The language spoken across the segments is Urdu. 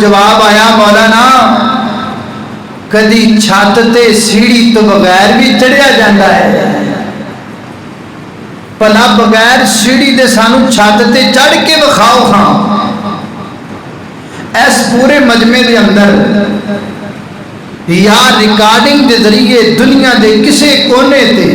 جواب آیا مولانا کدی چھت تے سیڑھی تو بغیر بھی چڑھیا جاتا ہے، بھلا بغیر سیڑھی دے سانو چھت تے چڑھ کے بکھاؤ ہاں۔ اس پورے مجمع دے اندر یا ریکارڈنگ دے ذریعے دنیا دے کسے کونے تے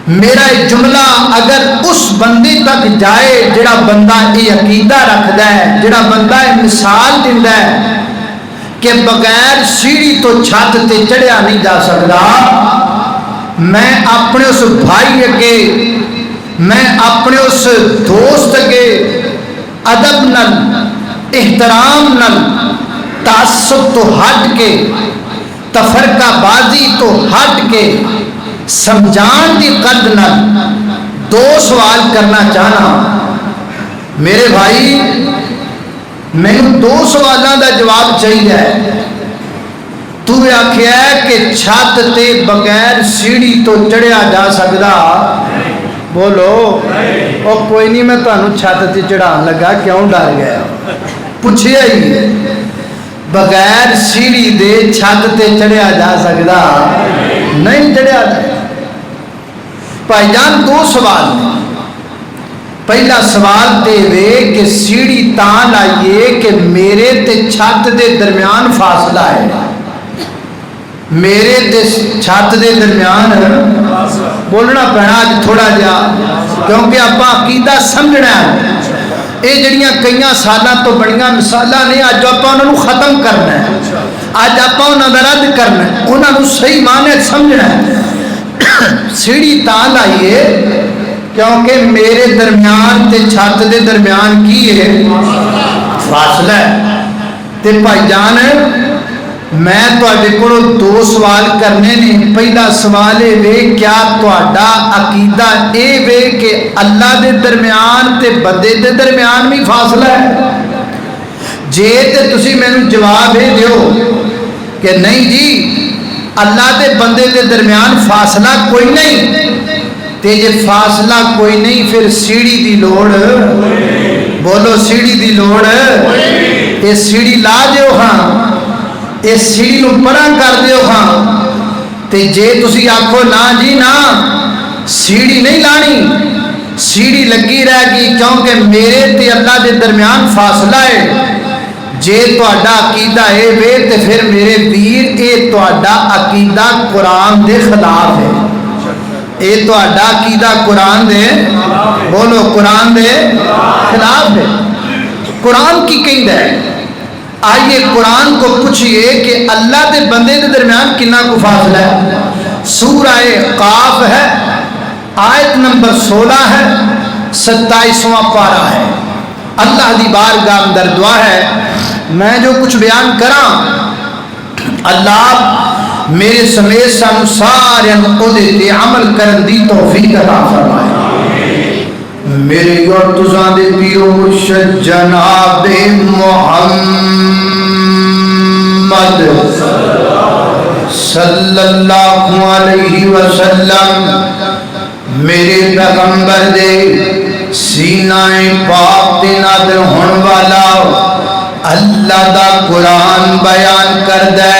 میرا یہ جملہ اگر اس بندے تک جائے جڑا بندہ یہ عقیدہ رکھدا ہے، جڑا بندہ یہ مثال دیندا ہے کہ بغیر سیڑھی تو چھت تے چڑھیا نہیں جا سکتا، میں اپنے اس بھائی اگے، میں اپنے اس دوست اگے ادب نال، احترام نال، تعصب تو ہٹ کے، تفرقہ بازی تو ہٹ کے، سمجھان دی قد نال دو سوال کرنا چاہنا۔ میرے بھائی میں دو سوالوں دا جواب چاہیے۔ تو آکھیا ہے کہ چھت تے بغیر سیڑھی تو چڑھیا جا سکتا، بولو او کوئی نہیں میں تانوں چھت تے چڑھان لگا کیوں ڈر گیا؟ پوچھیا ہی بغیر سیڑھی دے چھت تے چڑھیا جا سکتا نہیں چڑھیا جا۔ بھائی جان دو سوال، پہلا سوال تے وے کہ سیڑھی تاں لائیے کہ میرے تے چھت دے درمیان فاصلہ ہے، میرے تے چھت دے درمیان بولنا پینا آج تھوڑا جا کیونکہ اپا عقیدہ سمجھنا ہے۔ یہ جڑیاں کئی سالاں تو بڑیاں مثالاں نے اج آپ انہوں ختم کرنا ہے، اج آپ انہوں کا رد کرنا ہے، انہوں صحیح معنی سمجھنا ہے۔ سیڑھی تاں لائیے کیونکہ میرے درمیان تے چھت دے درمیان کی ہے فاصلہ ہے۔ تے بھائی جان میں تواڈے کولوں دو سوال کرنے نے۔ پہلا سوال ہے وے کیا تواڈا عقیدہ اے وے کہ اللہ دے درمیان تے بندے دے درمیان بھی فاصلہ ہے؟ جے تے تسی مینوں جواب اے دیو کہ نہیں جی اللہ دے بندے دے درمیان فاصلہ کوئی نہیں، تے جے فاصلہ کوئی نہیں پھر سیڑھی دی لوڑ، بولو سیڑھی دی لوڑ، یہ سیڑھی لا دیو ہاں، اس سیڑھی نو پرا کر دیو ہاں۔ تے جے تسی آکھو نا جی نا سیڑھی نہیں لانی، سیڑھی لگی رہ گئی کیونکہ میرے تے اللہ دے درمیان فاصلہ ہے، جے تہاڈا عقیدہ اے وے تے پھر میرے ویر اے تہاڈا عقیدہ قرآن دے خلاف ہے، اے تہاڈا عقیدہ قرآن دے، بولو قرآن دے خلاف ہے۔ قرآن کی کہندا ہے؟ آئیے قرآن کو پوچھئے کہ اللہ دے بندے دے درمیان کنا کو فاصلہ ہے۔ سورہ قاف ہے، آیت نمبر 16 ہے، 27واں پارہ ہے۔ اللہ دی بارگاہ اندر دعا ہے میں جو کچھ بیان کراں اللہ میرے سمیت سانو سارے اودے تے عمل کرن دی توفیق عطا فرمائے۔ میرے یورتزاں دے پیرو مرشد جناب محمد صلی اللہ علیہ وسلم، میرے پیغمبر دے سینہ پاک دے نادر ہون والا اللہ دا قرآن بیان کر دے،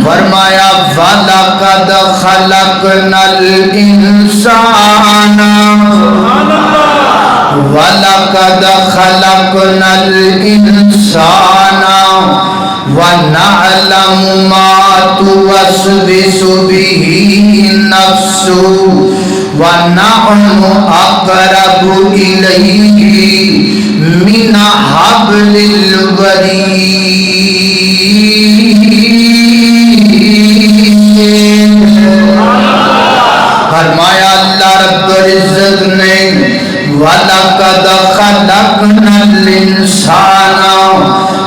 فرمایا وَلَقَدْ خَلَقْنَا الْإِنسَانَ وَلَقَدْ خَلَقْنَا الْإِنسَانَ وَنَعْلَمُ مَا تُوَسْوِسُ بِهِ نَفْسُهُ وَنَحْنُ أَقْرَبُ إِلَيْهِ مِنْ حَبْلِ الْوَرِيدِ۔ فرمایا اللہ رب العزت نے وَلَقَدْ خَلَقْنَا الْإِنسَانَ،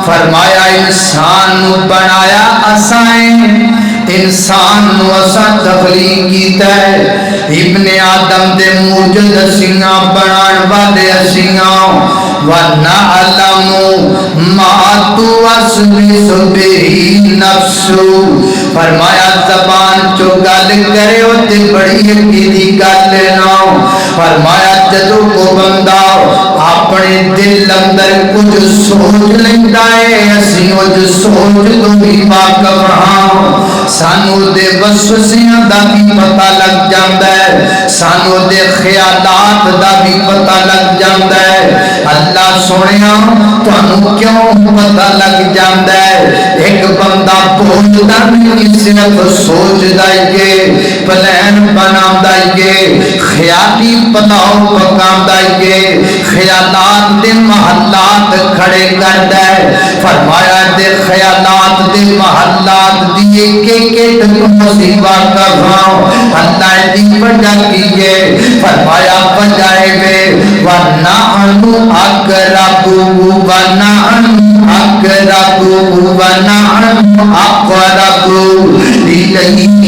فرمایا انسان بنایا اسائیں، انسان نو اساں تخلیق کیتا ہے، ابن آدم دے موجد اسیاں بنان والے اسیاں، وَنَعْلَمُ مَا تُوَسْوِسُ بِهِ نَفْسُهُ، فرمایا زبان چو گل کرے ہوتے بڑی عقیدی گل نہ، فرمایا جدو کو بندہ اپنے دل اندر کچھ سوچ لیندہ ہے اسی کچھ سوچ تو بھی واقف ہاں سانو دے وسوسیاں دا بھی پتہ لگ جاندہ ہے سانو دے خیالات دا بھی پتہ لگ جاندہ ہے اللہ سنیا تانوں کیوں پتہ لگ جاندہ ہے ایک بندہ بولدا نہیں صرف سوچ دائیے پلان بنا دائیے خیالی پلاؤ پکا دائیے خیالات دے محلات کھڑے کر دائے فرمایا دے خیالات دے محلات دیئے کے مصیبہ کر رہا اللہ دی وجہ کیے فرمایا بجائے وے وَنَعْنُ أَقْرَبُ وَنَعْنُ أَقْرَبُ إِلَيْهِ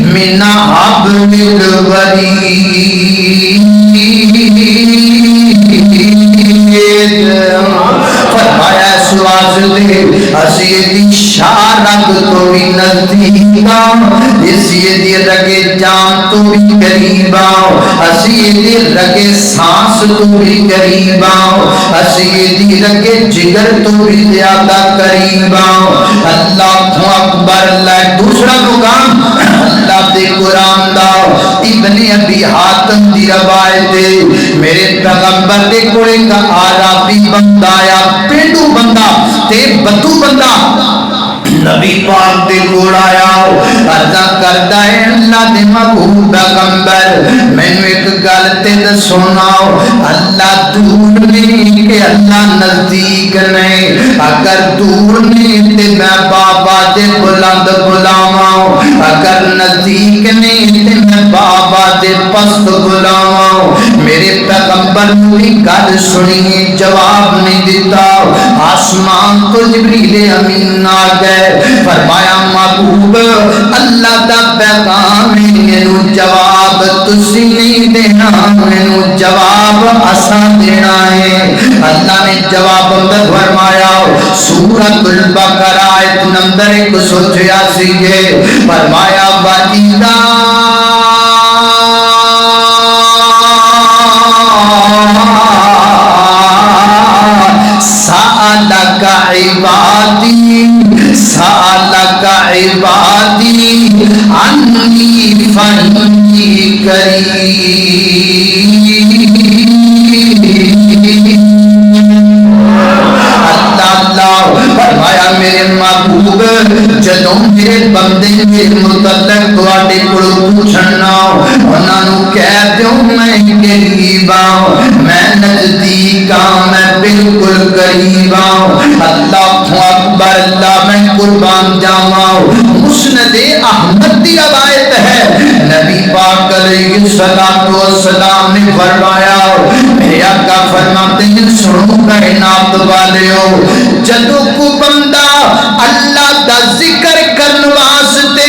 مِنْ حَبْلِ الْوَرِيدِ فرمایا سواز دے اسیدی شارک تو بھی نزدیکا اسیدی رگے جام تو بھی قریبا اسیدی رگے سانس تو بھی قریبا اسیدی رگے جگر تو بھی زیادہ قریبا اللہ اکبر اللہ دوسرا مقام اللہ دے قرآن دا ابن ابی حاتم دی روایت میرے پیغمبر دے کوڑے کا عربی بندہ یا پینڈو بندہ تے بدو بندہ نبی پاک دے کوڑ آیا عرضہ کردہ ہے اللہ دے محبوب پیغمبر میں نے ایک گالتے دے سناؤ اللہ دور نہیں کہ اللہ نزدیک نہیں اگر دور نہیں تے میں بابا دے بلند بلاواؤں اگر نزدیک نہیں تے میں بابا دے پست بلاواؤں میرے پیغمبر نے گل سنی جواب نہیں دیتا آسمان تو جبریل امین آ گئے فرمایا محبوب اللہ دا پیغام مینوں جواب تسی نہیں دینا مینوں جواب اساں دینا ہے اللہ نے جواب اندر فرمایا سورۃ البقرہ آیت نمبر 186 ہے فرمایا وَإِذَا سألك عبادي عني فإني قريب فرمایا میرے محبوب جدوں میرے بندے میرے متعلق تواڈے کول پوچھنا انہاں نوں کہہ دیو میں قریب ہاں میں نزدیک ہاں میں بالکل قریب ہاں اللہ اکبر اللہ میں قربان جاواں مسند احمد دی روایت ہے نبی پاک علیہ الصلوۃ والسلام نے فرمایا میرے آقا فرماتے ہیں سنو کائنات والیو جدوں کو بندہ اللہ دا ذکر کرن واسطے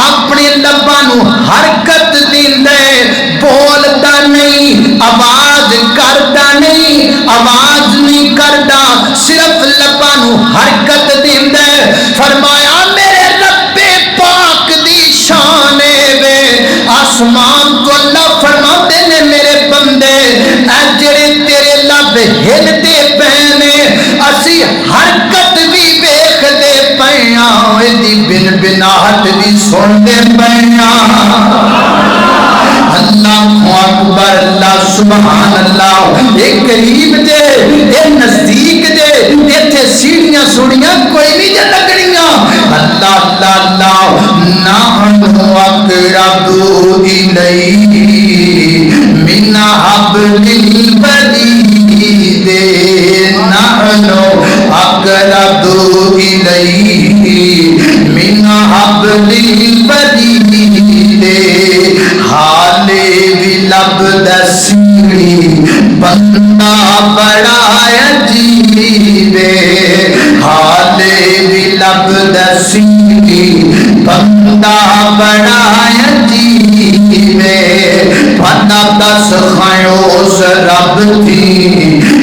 اپنے لباں نوں حرکت دیندا ہے بولدا نہیں آواز کردا نہیں آواز نہیں کردا صرف لباں نوں حرکت دیندا ہے فرمایا میرے رب پاک دی شان وے آسمان تو اللہ فرماتے نے میرے بندے اے جڑے تیرے لب ہلدے پے نے اسی حرکت بھی ویکھدے پیاں دی بن بناہٹ بھی سنتے پیاں اللہ اکبر اللہ سبحان اللہ ایک قریب جے ایک نزدیک جے ایتھے سیڑھیاں سوڑیاں کوئی نہیں جے لگڑیاں اللہ اللہ اللہ نحن اقرب الیہ من حبل الورید نحن اقرب الیہ من حبل الورید حالے بھی لب دسیڑی بندہ بڑا عجیب حالے بھی لب دسیڑی بندہ بڑا عجیب پتہ دس خیوس رب تھی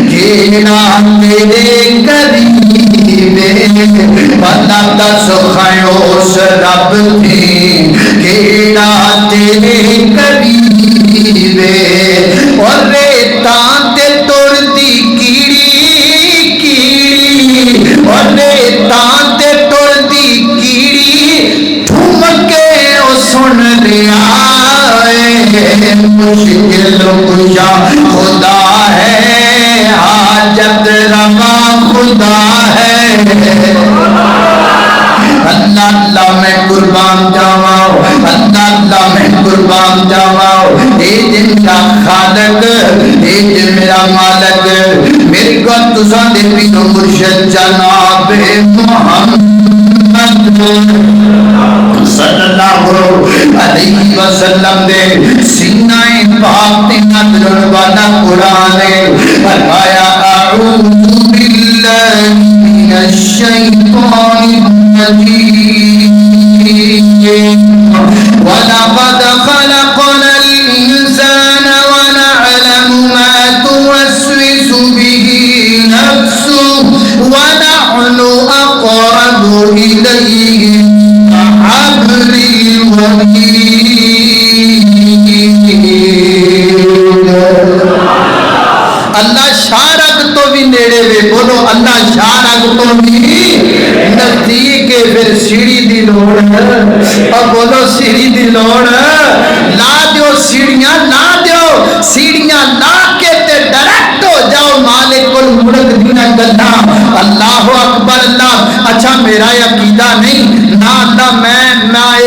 کیڑا تیرے قریب پتہ دس خیوس رب تھی کیڑا تیرے قریب اور ریتاں تے توڑ دی تے ٹرتی کیڑی ٹھمکے او سن لیا مشکل کشا خدا ہے حاجت روا خدا ہے اللہ اللہ میں قربان جاواؤ اللہ اللہ میں قربان جاواؤ اے جن کا خالق اے جن میرا مالک میری کو تساں دے پینو مرشد جناب محمد صلی اللہ علیہ وسلم دے سینہ پاک تے نظر والا قرآن فرمایا اعوذ باللہ من الشیطان الرجیم وَلَقَدْ خَلَقْنَا الْإِنسَانَ وَنَعْلَمُ مَا تُوَسْوِسُ بِهِ نَفْسُهُ وَنَحْنُ أَقْرَبُ إِلَيْهِ مِنْ حَبْلِ الْوَرِيدِ اللہ شارک تو بھی نیڑے وے بولو اللہ شارک تو بھی نزدیک ہے پھر سیڑھی دی لوڑ اور بولو سیڑھی دی لوڑ لا دیو سیڑھیاں لا دیو سیڑھیاں لا کے تے ڈائریکٹ ہو جاؤ مالک الملک دینا گلنا اللہ اکبر اللہ اچھا میرا عقیدہ نہیں نہ اللہ میں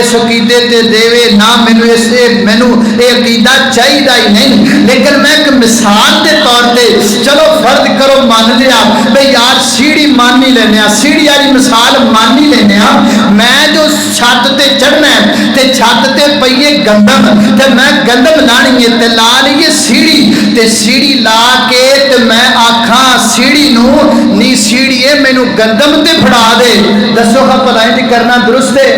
اس عقیدے تے دیوے نہ مینو یہ عقیدہ چاہیے ہی نہیں لیکن میں ایک مثال کے طور پہ چلو فرض کرو مان لیا بھئی یار سیڑھی مانی لینے سیڑھی والی مثال مانی لینے میں جو چھت تے چڑھنا ہے تے چھت تے پئیے گندم تے میں گندم لانی ہے تے لا لیے سیڑھی تے سیڑھی لا کے تے میں آکھاں سیڑھی نو نی سیڑھی ہے مینو گندم تے پھڑا دے دسو کا پتہ نہیں کرنا درست ہے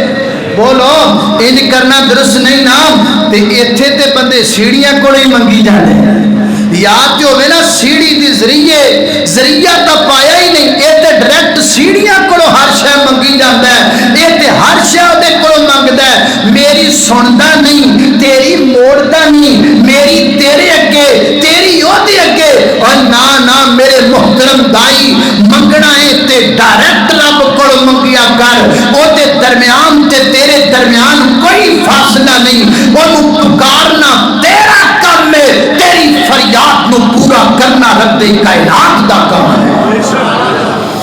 بولو انج کرنا درست نہیں نا تے ایتھے تے بندے سیڑھیاں کو نہیں منگی جانے یاد جو ہوئے نا سیڑھی دی ذریعہ تا پایا ہی نہیں اے تے ڈائریکٹ سیڑھیاں کو ہر شے منگی جاتا ہے اے تے ہر شے دے کو منگدا ہے میری سندا نہیں تیری موڑدا نہیں میری تیرے اگے تیری اودے اگے اور نہ میرے محترم دائی منگنا ہے تے ڈائریکٹ رب کو منگیا کر او دے درمیان تے تیرے درمیان کوئی فاصلہ نہیں اونوں پکارنا تیرا کام ہے تیری فریاد نو پورا کرنا رب کائنات